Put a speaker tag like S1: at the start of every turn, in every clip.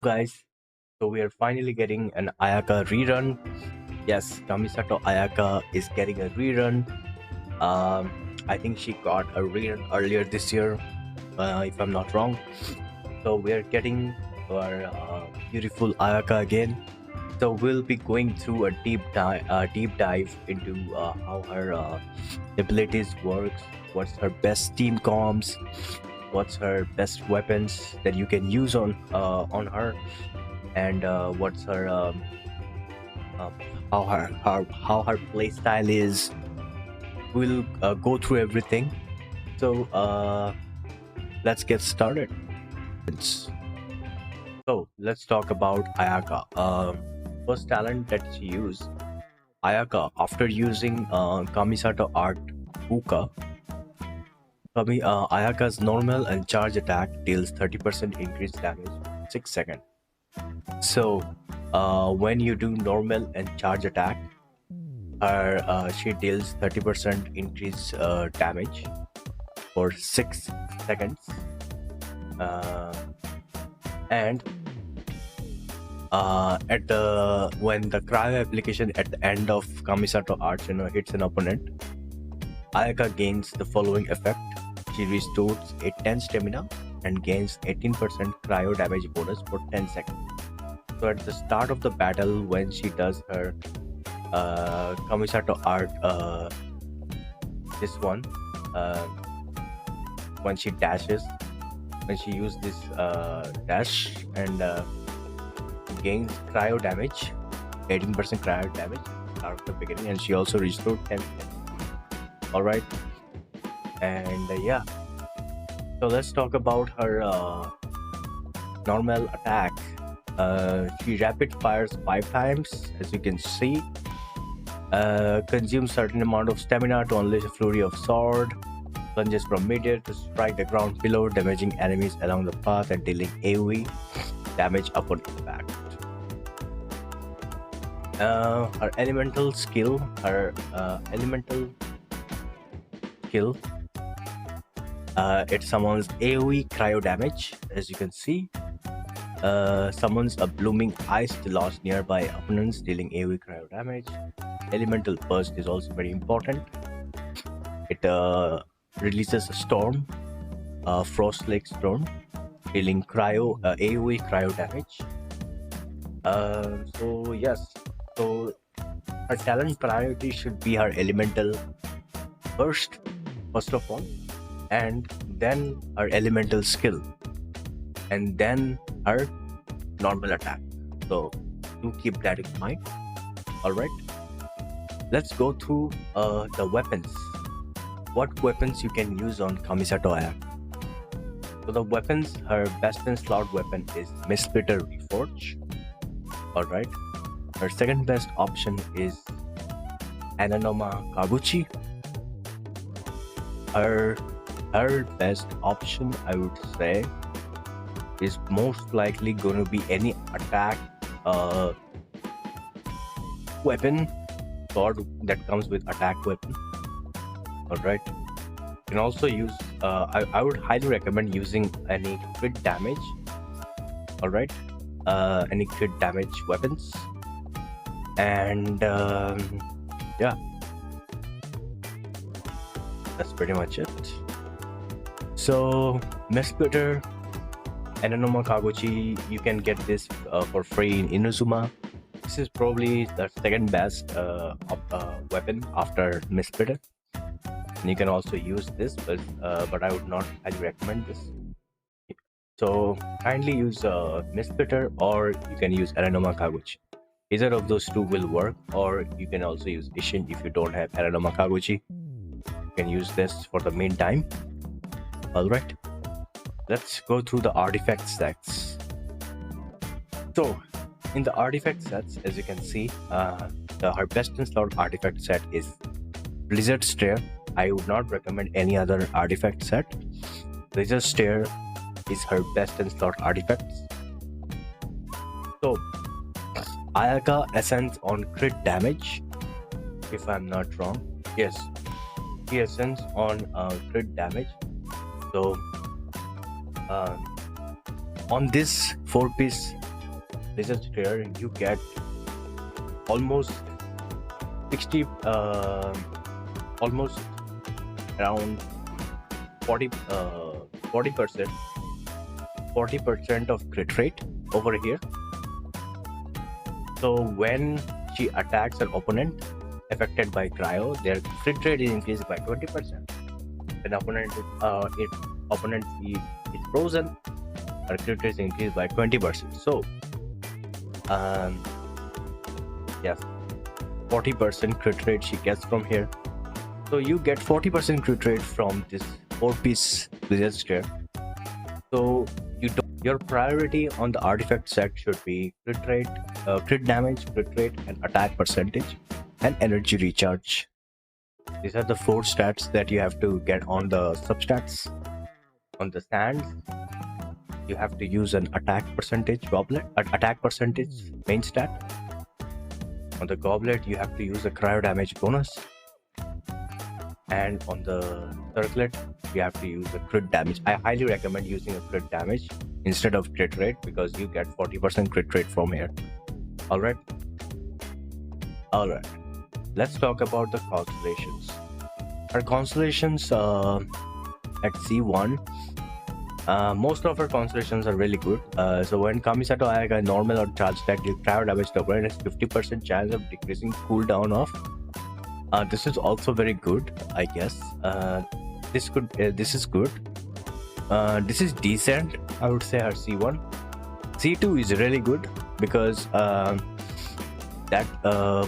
S1: guys. So we are finally getting an Ayaka rerun. Yes, Kamisato Ayaka is getting a rerun. I think she got a rerun earlier this year, if I'm not wrong. So we are getting our beautiful Ayaka again. So we'll be going through a deep dive into how her abilities works, what's her best team comms, what's her best weapons that you can use on her, and what's her uh, how her play style is. We'll go through everything. So let's get started. So let's talk about Ayaka. First talent that she used, Ayaka, after using Kamisato Art Uka, Ayaka's normal and charge attack deals 30% increased damage in 6 seconds. So when you do normal and charge attack, she deals 30% increase damage for 6 seconds. And at the when the cryo application at the end of Kamisato Art hits an opponent, Ayaka gains the following effect. She restores a 10 stamina and gains 18% cryo damage bonus for 10 seconds. So at the start of the battle, when she does her Kamisato Art, this one, when she dashes, when she uses this dash and gains cryo damage, 18% cryo damage out of the beginning, and she also restored 10 seconds. All right, and yeah, so let's talk about her normal attack. She rapid fires 5 times, as you can see. Consumes certain amount of stamina to unleash a flurry of sword. Plunges from midair to strike the ground below, damaging enemies along the path and dealing AoE damage upon impact. Her elemental skill, it summons AoE cryo damage, as you can see. Summons a blooming ice to launch nearby opponents, dealing AoE cryo damage. Elemental burst is also very important. It releases a storm, frost lake storm, dealing AoE cryo damage. So yes, so her talent priority should be her elemental burst first of all, and then her elemental skill, and then her normal attack. So do keep that in mind. All right, let's go through the weapons. What weapons you can use on Kamisato Ayaka? So the weapons, her best in slot weapon is Mistsplitter Reforge. All right, her second best option is Inazuma Kaguchi. Her best option, I would say, is most likely going to be any attack weapon, sword that comes with attack weapon. All right, you can also use I would highly recommend using any crit damage. All right, any crit damage weapons, and yeah, that's pretty much it. So Mistsplitter Inazuma Kaguchi, you can get this for free in Inazuma. This is probably the second best weapon after Mistsplitter. And you can also use this, but I would not highly recommend this. So kindly use Mistsplitter, or you can use Inazuma Kaguchi. Either of those two will work, or you can also use Ishin if you don't have Inazuma Kaguchi. You can use this for the meantime. Alright, let's go through the artifact sets. So in the artifact sets, as you can see, her best in slot artifact set is Blizzard Stare. I would not recommend any other artifact set. Blizzard Stare is her best in slot artifacts. So Ayaka ascends on crit damage, if I'm not wrong. Yes, he ascends on crit damage. So on this 4-piece Blizzard Sphere, you get almost 60, almost around 40, 40%, 40% of crit rate over here. So when she attacks an opponent affected by Cryo, their crit rate is increased by 20%. When opponent is frozen, her crit rate is increased by 20%. So yes, 40% crit rate she gets from here. So you get 40% crit rate from this 4-piece Blizzard Sphere. So your priority on the artifact set should be crit rate, crit damage, crit rate, and attack percentage, and energy recharge. These are the 4 stats that you have to get on the substats. On the sands, you have to use an attack percentage goblet, attack percentage main stat. On the goblet, you have to use a cryo damage bonus. And on the circlet, you have to use a crit damage. I highly recommend using a crit damage instead of crit rate because you get 40% crit rate from here. Alright. Let's talk about the constellations. Our constellations at C1, most of our constellations are really good. So when Kamisato Ayaka normal or charge attack deal cryo damage to opponent has 50% chance of decreasing cooldown of. This is also very good, I guess. This is good. This is decent, I would say. Our C1, C2 is really good because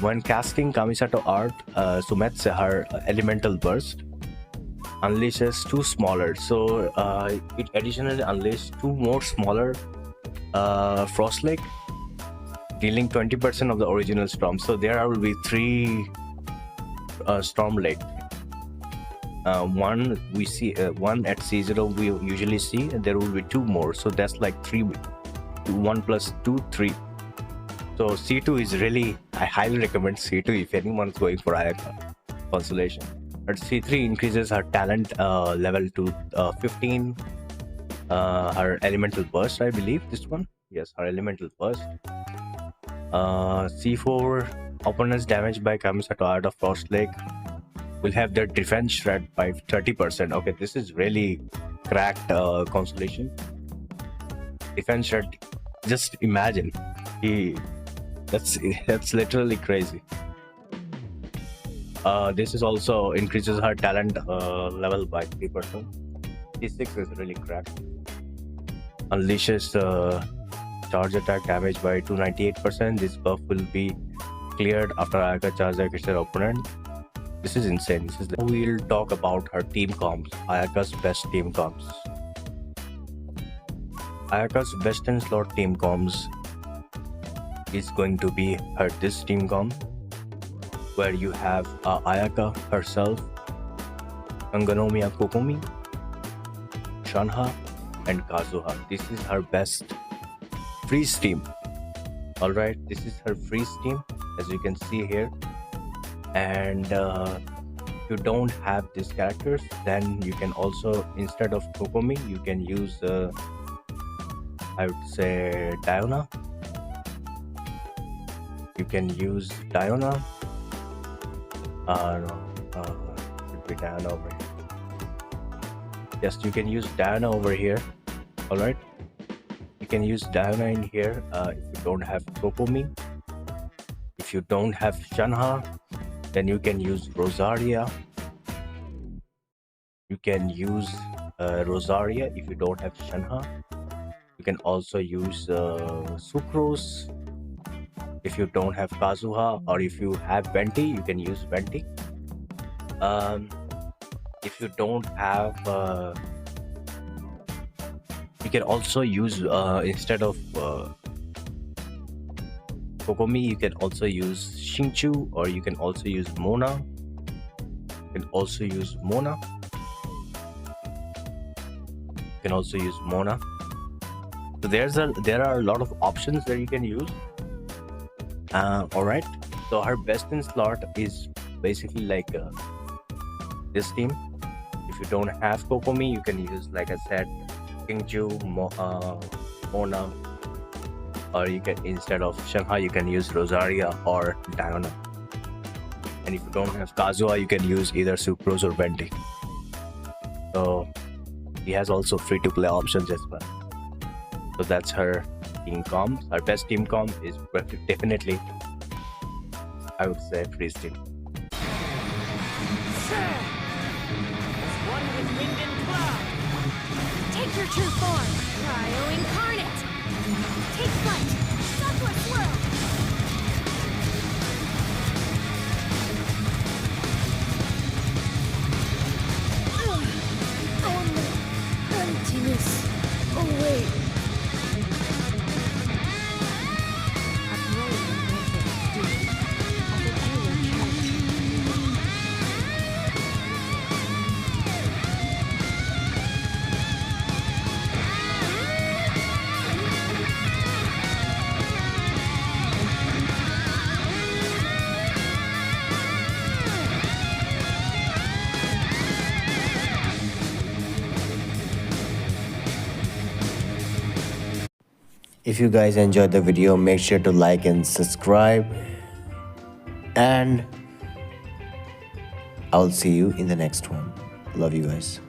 S1: when casting Kamisato Art, Sumetsu, her elemental burst unleashes 2 smaller. So it additionally unleashes 2 more smaller Frost Lake, dealing 20% of the original storm. So there will be 3 Storm Lake. One we see, one at C0 we usually see, and there will be 2 more. So that's like 3, 1 plus 2, 3. So C2 is really, I highly recommend C2 if anyone is going for Ayaka Constellation. But C3 increases her talent level to 15. Her elemental burst, I believe this one. Yes, her elemental burst. C4, opponents damaged by Kamisato Ayato Frost Lake will have their defense shred by 30%. Okay, this is really cracked constellation. Defense shred, just imagine. That's literally crazy. This is also increases her talent level by 3%. C6 is really cracked. Unleashes charge attack damage by 298%. This buff will be cleared after Ayaka charge against her opponent. This is insane. We'll talk about her team comps, Ayaka's best team comps. Ayaka's best in slot team comps is going to be this team comp, where you have Ayaka herself, Anganomiya Kokomi, Shanha, and Kazuha. This is her best freeze team. Alright, this is her freeze team, as you can see here. And if you don't have these characters, then you can also, instead of Kokomi, you can use I would say Diona. You can use Diona. Should be Diana over here. Yes, you can use Diana over here. Alright, you can use Diana in here if you don't have Kokomi. If you don't have Shanha, then you can use Rosaria. You can use Rosaria if you don't have Shanha. You can also use Sucrose if you don't have Kazuha, or if you have Venti, you can use Venti. If you don't have, you can also use instead of Kokomi, you can also use Shinchu, or you can also use Mona. You can also use Mona. You can also use Mona. So there are a lot of options that you can use. Alright, so her best in slot is basically like this team. If you don't have Kokomi, you can use, like I said, Kingju, Mona, or you can, instead of Shanghai, you can use Rosaria or Diana. And if you don't have Kazuha, you can use either Sucrose or Venti. So he has also free-to-play options as well. So that's her team comp. Her best team comp is definitely, I would say, Freeze team.
S2: One with wind and cloud. Take your true form, Cryo incarnate. Take flight, Sucker swirl. Emptiness. Oh wait.
S3: If you guys enjoyed the video, make sure to like and subscribe, and I'll see you in the next one. Love you guys.